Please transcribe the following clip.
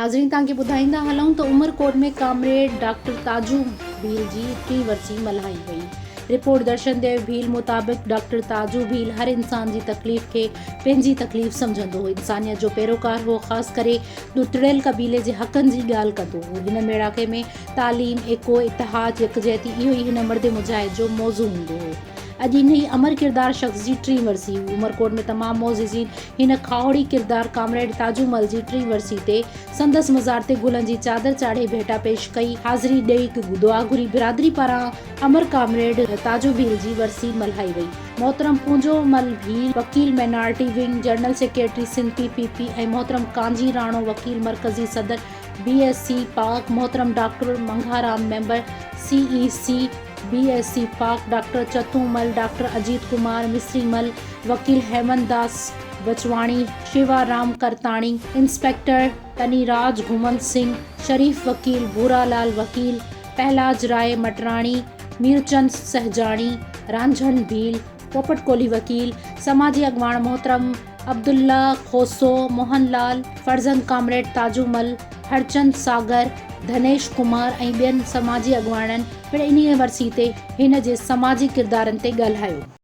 हाज़रीन तव्हांखे ॿुधाईंदा हलूं त उमरकोट में कामरेड डॉक्टर ताजू भील जी 3 वरसी मल्हाई वई। रिपोर्ट दर्शन देव भील मुताबिक़ डॉक्टर ताजू भील हर इंसान जी तकलीफ़ खे पंहिंजी तकलीफ़ समझंदो हो, इंसानियत जो पैरोकार हो, ख़ासि करे ॾुतड़ियल क़बीले जे हक़नि जी ॻाल्हि कंदो हो। हिन मेड़ाके में तालीम, एको, इतिहाद, यकजहती इहो ई हिन मर्द मुजाहिद जो मौज़ू हूंदो हो। अॼु इन ई अमर किरदार शख़्स जी 3 वरसी हुई। उमरकोट में तमाम मोअज़्ज़िज़ीन हिन खावड़ी किरदार कामरेड ताजूमल जी 3 वरसी ते संदसि मज़ार ते गुलनि जी चादर चाढ़े भेटा पेश कई, हाज़िरी ॾेई दुआ घुरी। बिरादरी पारां अमर कामरेड ताजू भील जी वरसी मल्हाई वई। मोहतरम पूंजोमल भील वकील minority wing general secretary Sindh PPP ऐं मोहतरम कांजी राणो वकील मरकज़ी सदर BSC पाक, मोहतरम doctor Mangharam member CEC BSC पाक, डॉक्टर चतुमल, डॉक्टर अजीत कुमार मिस्रीमल, वकील हेमंत दास बचवाणी, शिवाराम करताणी, इंस्पेक्टर तनीराज घुमन सिंह, शरीफ वकील, भूरालाल वकील, पहलाज राय मटराणी, मीरचंद सहजाणी, रांझण भील, पोपट कोली वकील, समाजी अगवान मोहतरम अब्दुल्ला खोसो, मोहनलाल, फर्जंद कामरेड ताजूमल, हरचंद सागर, धनेश कुमार ऐं ॿियनि समाजी अगवाननि पिण इन्हीअ वरसी ते हिन जे समाजी किरदारनि ते ॻाल्हायो।